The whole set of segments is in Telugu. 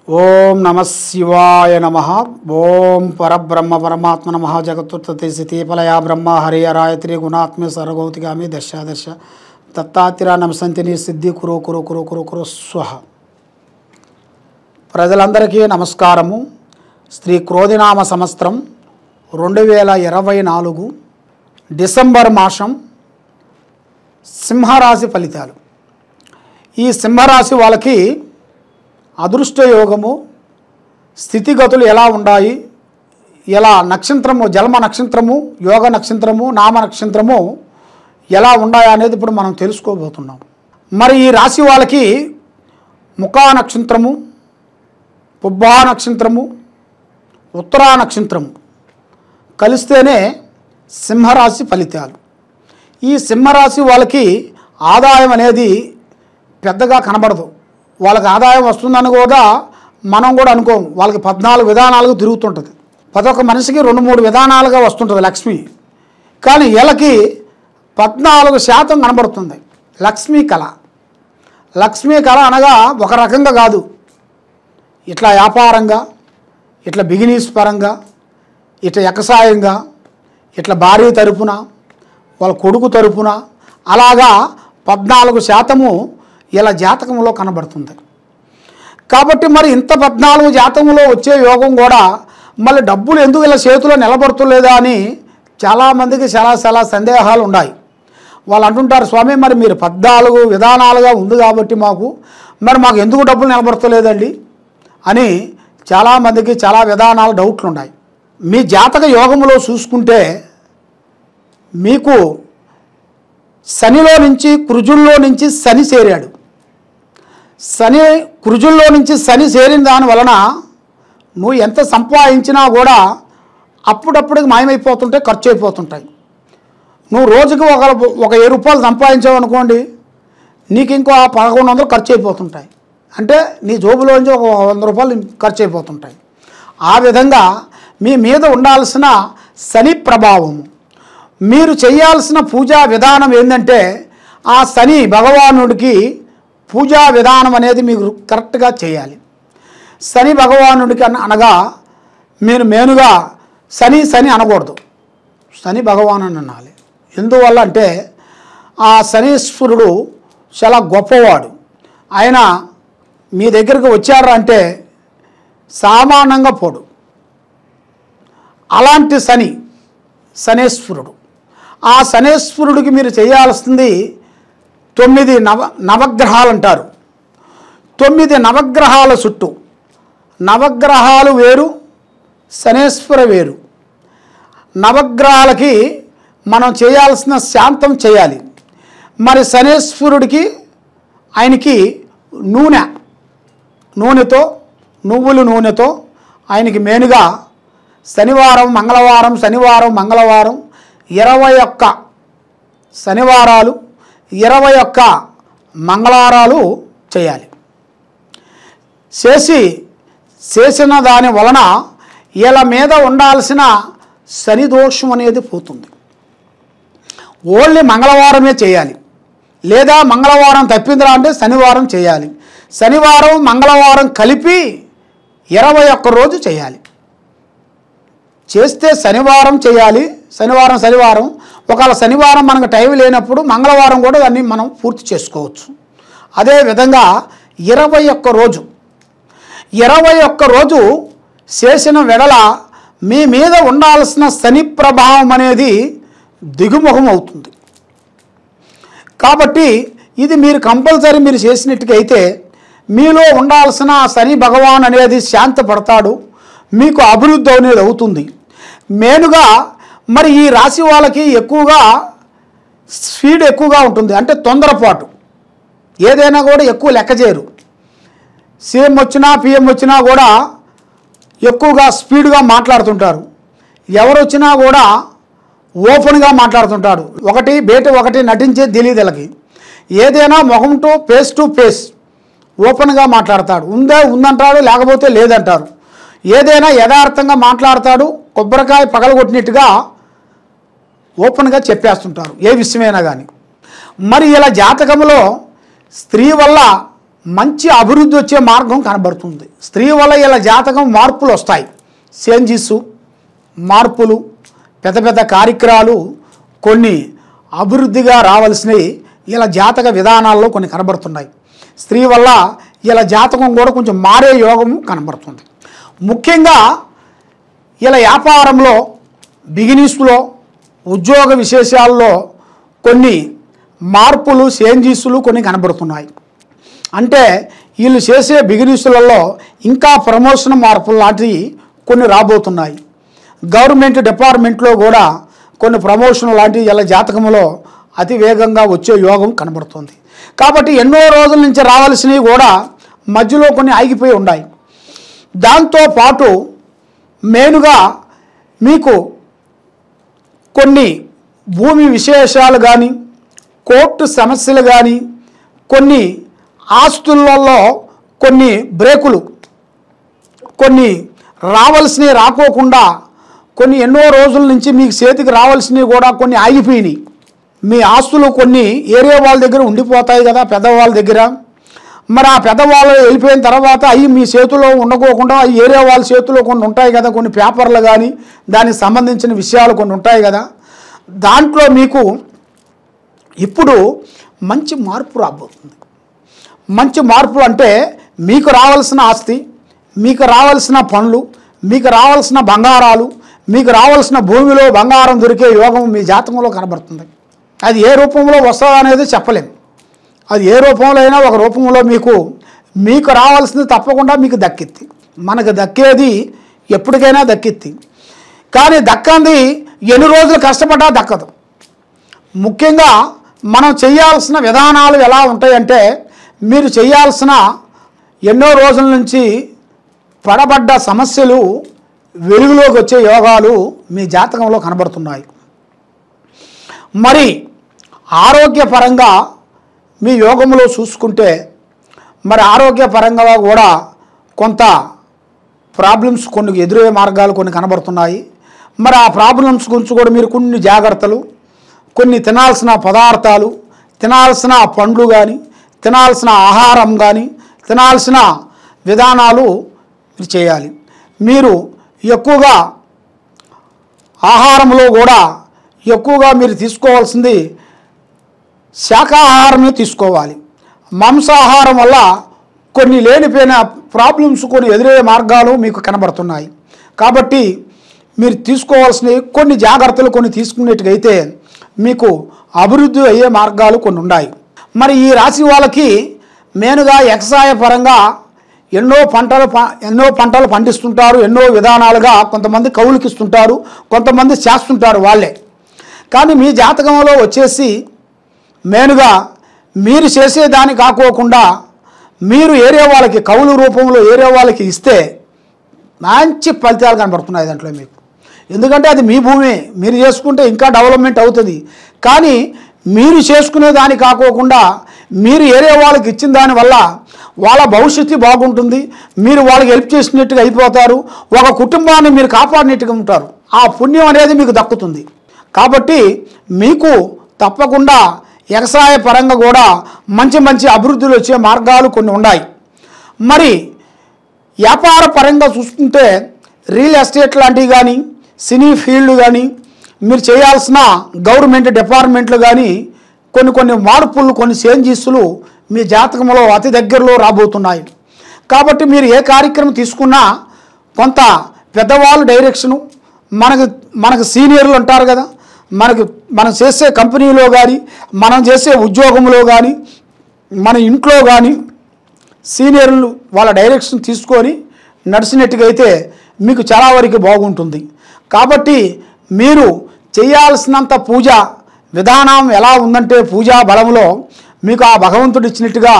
ఓం నమ శివాయ నమ. ఓం పరబ్రహ్మ పరమాత్మ నమ. జగత్తుత్పలయా బ్రహ్మ హరియరాయత్రి గుణాత్మే సర్వగౌతిగామి దశ దశ దత్తాత్రేయ నమసంతిని సిద్ధి కురు కురు కురు కురు కురు స్వహ. ప్రజలందరికీ నమస్కారము. శ్రీ క్రోధినామ సంవత్సరం 2024 డిసెంబర్ మాసం సింహరాశి ఫలితాలు. ఈ సింహరాశి వాళ్ళకి అదృష్ట యోగము స్థితిగతులు ఎలా ఉన్నాయి, ఎలా నక్షత్రము జన్మ నక్షత్రము యోగ నక్షత్రము నామ నక్షత్రము ఎలా ఉన్నాయి అనేది ఇప్పుడు మనం తెలుసుకోబోతున్నాం. మరి ఈ రాశి వాళ్ళకి ముఖా నక్షత్రము, పుబ్బా నక్షత్రము, ఉత్తరా నక్షత్రము కలిస్తేనే సింహరాశి ఫలితాలు. ఈ సింహరాశి వాళ్ళకి ఆదాయం అనేది పెద్దగా కనబడదు. వాళ్ళకి ఆదాయం వస్తుందని కూడా మనం కూడా అనుకోము. వాళ్ళకి 14 విధానాలుగా తిరుగుతుంటుంది. ప్రతి ఒక్క మనిషికి 2-3 విధానాలుగా వస్తుంటుంది లక్ష్మి. కానీ వీళ్ళకి 14% కనబడుతుంది లక్ష్మీ కళ. లక్ష్మీ కళ అనగా ఒక రకంగా కాదు, ఇట్లా వ్యాపారంగా, ఇట్లా బిజినెస్ పరంగా, ఇట్లా ఎకసాయంగా, ఇట్లా భార్య తరపున, వాళ్ళ కొడుకు తరపున, అలాగా 14% ఇలా జాతకంలో కనబడుతుంది. కాబట్టి మరి ఇంత 14 జాతకంలో వచ్చే యోగం కూడా మళ్ళీ డబ్బులు ఎందుకు ఇలా చేతిలో నిలబడుతులేదా అని చాలామందికి చాలా సందేహాలు ఉన్నాయి. వాళ్ళు అంటుంటారు, స్వామి మరి మీరు 14 విధానాలుగా ఉంది కాబట్టి మాకు ఎందుకు డబ్బులు నిలబడతలేదండి అని చాలామందికి చాలా విధానాలు డౌట్లు ఉన్నాయి. మీ జాతక యోగంలో చూసుకుంటే మీకు శనిలో నుంచి కుజుల్లో నుంచి శని చేరాడు. కుజుల్లో నుంచి శని చేరిన దాని వలన నువ్వు ఎంత సంపాదించినా కూడా అప్పుడప్పుడుకి మాయమైపోతుంటాయి, ఖర్చు అయిపోతుంటాయి. నువ్వు రోజుకి ఒక 1000 రూపాయలు సంపాదించావు అనుకోండి, నీకు ఇంకో 1100 ఖర్చు అయిపోతుంటాయి. అంటే నీ జోబులోంచి ఒక 100 రూపాయలు ఖర్చు అయిపోతుంటాయి. ఆ విధంగా మీ మీద ఉండాల్సిన శని ప్రభావము, మీరు చేయాల్సిన పూజా విధానం ఏంటంటే ఆ శని భగవానుడికి పూజా విధానం అనేది మీరు కరెక్ట్గా చేయాలి. శని భగవానుడికి అనగా మీరు మేనుగా శని అనకూడదు, శని భగవాను అని అనాలి. ఎందువల్ల అంటే ఆ శనీశ్వరుడు చాలా గొప్పవాడు. ఆయన మీ దగ్గరికి వచ్చారు అంటే సామాన్యంగా పోడు. అలాంటి శనేశ్వరుడు. ఆ శనేశ్వరుడికి మీరు చేయాల్సింది 9 నవగ్రహాలు అంటారు. 9 నవగ్రహాల చుట్టూ, నవగ్రహాలు వేరు, శనేశ్వర వేరు. నవగ్రహాలకి మనం చేయాల్సిన శాంతం చేయాలి. మరి శనేశ్వరుడికి ఆయనకి నూనెతో నువ్వుల నూనెతో ఆయనకి మేనుగా శనివారం మంగళవారం 21 శనివారాలు 21 మంగళవారాలు చేయాలి. చేసిన దాని వలన వీళ్ళ మీద ఉండాల్సిన శని దోషం అనేది పోతుంది. ఓన్లీ మంగళవారమే చేయాలి, లేదా మంగళవారం తప్పిందిరా అంటే శనివారం చేయాలి. శనివారం మంగళవారం కలిపి 21 రోజు చేయాలి. చేస్తే శనివారం చేయాలి, శనివారం. ఒకవేళ శనివారం మనకు టైం లేనప్పుడు మంగళవారం కూడా దాన్ని మనం పూర్తి చేసుకోవచ్చు. అదేవిధంగా 21 రోజు చేసిన వెడల మీ మీద ఉండాల్సిన శని ప్రభావం అనేది దిగుముఖం అవుతుంది. కాబట్టి ఇది మీరు కంపల్సరీ మీరు చేసినట్టుకైతే మీలో ఉండాల్సిన శని భగవాన్ అనేది శాంతపడతాడు, మీకు అభివృద్ధి అనేది అవుతుంది. మెయిన్గా మరి ఈ రాశి వాళ్ళకి ఎక్కువగా స్పీడ్ ఎక్కువగా ఉంటుంది. అంటే తొందరపాటు, ఏదైనా కూడా ఎక్కువ లెక్క చేయరు. సీఎం వచ్చినా పిఎం వచ్చినా కూడా ఎక్కువగా స్పీడ్గా మాట్లాడుతుంటారు. ఎవరు వచ్చినా కూడా ఓపెన్గా మాట్లాడుతుంటారు. ఒకటి నటించే తెలియదలకి ఏదైనా ముఖం ఫేస్ టు ఫేస్ ఓపెన్గా మాట్లాడతాడు. ఉందంటాడు, లేకపోతే లేదంటారు. ఏదైనా యథార్థంగా మాట్లాడతాడు. కొబ్బరికాయ పగలగొట్టినట్టుగా ఓపెన్గా చెప్పేస్తుంటారు ఏ విషయమైనా కానీ. మరి ఇలా జాతకంలో స్త్రీ వల్ల మంచి అభివృద్ధి వచ్చే మార్గం కనబడుతుంది. స్త్రీ వల్ల ఇలా జాతకం మార్పులు వస్తాయి. చేంజెస్, మార్పులు, పెద్ద పెద్ద కార్యక్రమాలు కొన్ని అభివృద్ధిగా రావాల్సినవి ఇలా జాతక విధానాల్లో కొన్ని కనబడుతున్నాయి. స్త్రీ వల్ల ఇలా జాతకం కూడా కొంచెం మారే యోగం కనబడుతుంది. ముఖ్యంగా ఇలా వ్యాపారంలో, బిజినెస్లో, ఉద్యోగ విశేషాల్లో కొన్ని మార్పులు, చేంజెస్లు కొన్ని కనబడుతున్నాయి. అంటే వీళ్ళు చేసే బిజినెస్లలో ఇంకా ప్రమోషన్ మార్పులు లాంటివి కొన్ని రాబోతున్నాయి. గవర్నమెంట్ డిపార్ట్మెంట్లో కూడా కొన్ని ప్రమోషన్ లాంటివి ఇలా జాతకంలో అతి వేగంగా వచ్చే యోగం కనబడుతుంది. కాబట్టి ఎన్నో రోజుల నుంచి రావాల్సినవి కూడా మధ్యలో కొన్ని ఆగిపోయి ఉన్నాయి. దాంతోపాటు మెయిన్గా మీకు కొన్ని భూమి విశేషాలు కానీ, కోర్టు సమస్యలు కానీ, కొన్ని ఆస్తులలో కొన్ని బ్రేకులు, కొన్ని రావాల్సినవి రాకోకుండా కొన్ని ఎన్నో రోజుల నుంచి మీకు చేతికి రావాల్సినవి కూడా కొన్ని ఆగిపోయినాయి. మీ ఆస్తులు కొన్ని ఏరియా వాళ్ళ దగ్గర ఉండిపోతాయి కదా, పెద్దవాళ్ళ దగ్గర. మరి ఆ పెద్దవాళ్ళు వెళ్ళిపోయిన తర్వాత అవి మీ చేతిలో ఉండకోకుండా ఈ ఏరియా వాళ్ళ చేతిలో కొన్ని ఉంటాయి కదా, కొన్ని పేపర్లు కానీ దానికి సంబంధించిన విషయాలు కొన్ని ఉంటాయి కదా. దాంట్లో మీకు ఇప్పుడు మంచి మార్పు రాబోతుంది. మంచి మార్పులు అంటే మీకు రావాల్సిన ఆస్తి, మీకు రావాల్సిన పనులు, మీకు రావాల్సిన బంగారాలు, మీకు రావాల్సిన భూమిలో బంగారం దొరికే యోగం మీ జాతకంలో కనబడుతుంది. అది ఏ రూపంలో వస్తుందో అనేది చెప్పలేము. అది ఏ రూపంలో అయినా ఒక రూపంలో మీకు రావాల్సింది తప్పకుండా మీకు దక్కిద్ది. మనకు దక్కేది ఎప్పటికైనా దక్కిద్ది. కానీ దక్కంది ఎన్ని రోజులు కష్టపడ్డా దక్కదు. ముఖ్యంగా మనం చేయాల్సిన విధానాలు ఎలా ఉంటాయంటే, మీరు చేయాల్సిన ఎన్నో రోజుల నుంచి పడబడ్డ సమస్యలు వెలుగులోకి వచ్చే యోగాలు మీ జాతకంలో కనబడుతున్నాయి. మరి ఆరోగ్యపరంగా మీ యోగంలో చూసుకుంటే మరి ఆరోగ్యపరంగా కూడా కొంత ప్రాబ్లమ్స్ కొన్ని ఎదురయ్యే మార్గాలు కొన్ని కనబడుతున్నాయి. మరి ఆ ప్రాబ్లమ్స్ గురించి కూడా మీరు కొన్ని జాగ్రత్తలు, కొన్ని తినాల్సిన పదార్థాలు, తినాల్సిన పండ్లు కానీ, తినాల్సిన ఆహారం కానీ, తినాల్సిన విధానాలు మీరు చేయాలి. మీరు ఎక్కువగా ఆహారంలో కూడా ఎక్కువగా మీరు తీసుకోవాల్సింది శాకాహారమే తీసుకోవాలి. మాంసాహారం వల్ల కొన్ని లేనిపోయిన ప్రాబ్లమ్స్ కొన్ని ఎదురయ్యే మార్గాలు మీకు కనబడుతున్నాయి. కాబట్టి మీరు తీసుకోవాల్సినవి కొన్ని జాగ్రత్తలు కొన్ని తీసుకునేట్టుగైతే మీకు అభివృద్ధి అయ్యే మార్గాలు కొన్ని ఉన్నాయి. మరి ఈ రాశి వాళ్ళకి మెయిన్గా వ్యవసాయ పరంగా ఎన్నో పంటలు పండిస్తుంటారు. ఎన్నో విధానాలుగా కొంతమంది కౌలుకి ఇస్తుంటారు, కొంతమంది చేస్తుంటారు వాళ్ళే. కానీ మీ జాతకంలో వచ్చేసి మెయిన్గా మీరు చేసేదాన్ని కాకోకుండా మీరు ఏరియా వాళ్ళకి కౌలు రూపంలో ఏరియా వాళ్ళకి ఇస్తే మంచి ఫలితాలు కనబడుతున్నాయి దాంట్లో మీకు. ఎందుకంటే అది మీ భూమి, మీరు చేసుకుంటే ఇంకా డెవలప్మెంట్ అవుతుంది. కానీ మీరు చేసుకునే దాన్ని కాకోకుండా మీరు ఏరియా వాళ్ళకి ఇచ్చిన దానివల్ల వాళ్ళ భవిష్యత్తు బాగుంటుంది. మీరు వాళ్ళకి హెల్ప్ చేసినట్టుగా అయిపోతారు. ఒక కుటుంబాన్ని మీరు కాపాడినట్టుగా ఉంటారు. ఆ పుణ్యం అనేది మీకు దక్కుతుంది. కాబట్టి మీకు తప్పకుండా వ్యవసాయ పరంగా కూడా మంచి మంచి అభివృద్ధులు వచ్చే మార్గాలు కొన్ని ఉన్నాయి. మరి వ్యాపార పరంగా చూసుకుంటే రియల్ ఎస్టేట్ లాంటివి కానీ, సినీ ఫీల్డ్ కానీ, మీరు చేయాల్సిన గవర్నమెంట్ డిపార్ట్మెంట్లు కానీ కొన్ని మార్పులు, కొన్ని చేంజెస్లు మీ జాతకంలో అతి దగ్గరలో రాబోతున్నాయి. కాబట్టి మీరు ఏ కార్యక్రమం తీసుకున్నా కొంత పెద్దవాళ్ళు డైరెక్షను, మనకు సీనియర్లు ఉంటారు కదా, మనం చేసే కంపెనీలో కానీ, మనం చేసే ఉద్యోగంలో కానీ, మన ఇంట్లో కానీ సీనియర్లు వాళ్ళ డైరెక్షన్ తీసుకొని నడిచినట్టుగా అయితే మీకు చాలా వరకు బాగుంటుంది. కాబట్టి మీరు చేయాల్సినంత పూజ విధానం ఎలా ఉందంటే పూజా బలంలో మీకు ఆ భగవంతుడు ఇచ్చినట్టుగా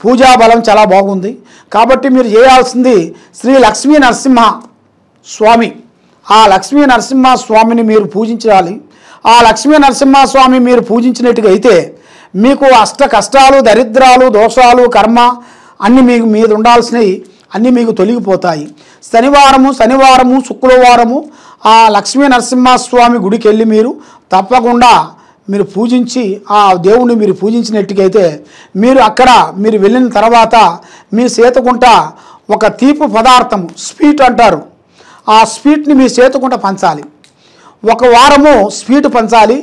పూజా బలం చాలా బాగుంది. కాబట్టి మీరు చేయాల్సింది శ్రీ లక్ష్మీ నరసింహ స్వామి, ఆ లక్ష్మీ నరసింహ స్వామిని మీరు పూజించాలి. ఆ లక్ష్మీ నరసింహస్వామి మీరు పూజించినట్టుగా అయితే మీకు అష్ట కష్టాలు, దరిద్రాలు, దోషాలు, కర్మ అన్నీ మీకు మీద ఉండాల్సినవి అన్నీ మీకు తొలగిపోతాయి. శనివారము శుక్రవారము ఆ లక్ష్మీ నరసింహస్వామి గుడికి వెళ్ళి మీరు తప్పకుండా మీరు పూజించి ఆ దేవుణ్ణి మీరు పూజించినట్టుకైతే మీరు వెళ్ళిన తర్వాత మీ చేతుకుంట ఒక తీపి పదార్థం స్వీట్ అంటారు, ఆ స్వీట్ని మీ చేతుకుంట పంచాలి. ఒక వారము స్వీట్ పంచాలి,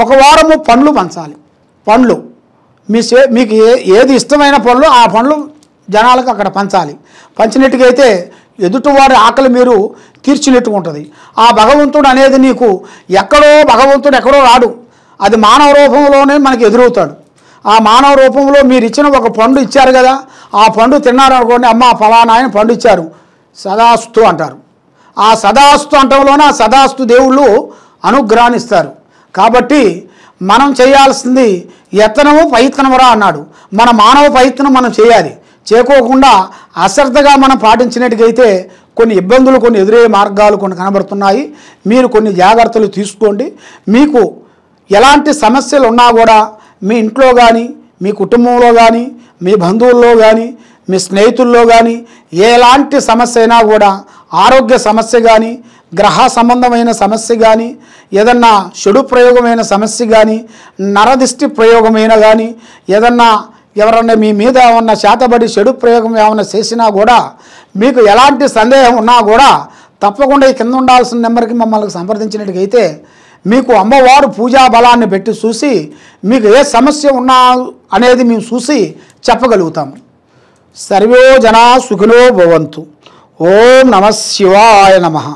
ఒక వారము పండ్లు పంచాలి. పండ్లు మీకు ఏది ఇష్టమైన పండ్లు ఆ పండ్లు జనాలకు అక్కడ పంచాలి. పంచినట్టుకైతే ఎదుటివారి ఆకలి మీరు తీర్చినట్టు ఉంటుంది. ఆ భగవంతుడు అనేది నీకు భగవంతుడు ఎక్కడో రాడు, అది మానవ రూపంలోనే మనకి ఎదురవుతాడు. ఆ మానవ రూపంలో మీరు ఇచ్చిన ఒక పండు ఇచ్చారు కదా, ఆ పండు తిన్నారు అనుకోండి, అమ్మ ఫలానా ఆయన పండు ఇచ్చారు, సదాస్తు అంటారు. ఆ సదాస్తు అంటంలోనే ఆ సదాస్తు దేవుళ్ళు అనుగ్రహాన్ని ఇస్తారు. కాబట్టి మనం చేయాల్సింది యత్నము ప్రయత్నమురా అన్నాడు. మన మానవ ప్రయత్నం మనం చేయాలి. చేయకోకుండా అశ్రద్ధగా మనం పాటించినట్టుకైతే కొన్ని ఇబ్బందులు, కొన్ని ఎదురయ్యే మార్గాలు కొన్ని కనబడుతున్నాయి. మీరు కొన్ని జాగ్రత్తలు తీసుకోండి. మీకు ఎలాంటి సమస్యలు ఉన్నా కూడా మీ ఇంట్లో కానీ, మీ కుటుంబంలో కానీ, మీ బంధువుల్లో కానీ, మీ స్నేహితుల్లో కానీ ఎలాంటి సమస్య అయినా కూడా, ఆరోగ్య సమస్య కానీ, గ్రహ సంబంధమైన సమస్య కానీ, ఏదన్నా చెడు ప్రయోగమైన సమస్య కానీ, నరదిష్టి ప్రయోగమైన కానీ, ఏదన్నా ఎవరన్నా మీ మీద ఏమన్నా చేతబడి చెడు ప్రయోగం ఏమన్నా చేసినా కూడా, మీకు ఎలాంటి సందేహం ఉన్నా కూడా తప్పకుండా ఈ కింద ఉండాల్సిన నెంబర్కి మమ్మల్ని సంప్రదించినట్టుకైతే మీకు అమ్మవారు పూజా బలాన్ని పెట్టి చూసి మీకు ఏ సమస్య ఉన్నా అనేది మేము చూసి చెప్పగలుగుతాము. సర్వే జనా సుఖినో భవంతు. ఓం నమః శివాయ నమః.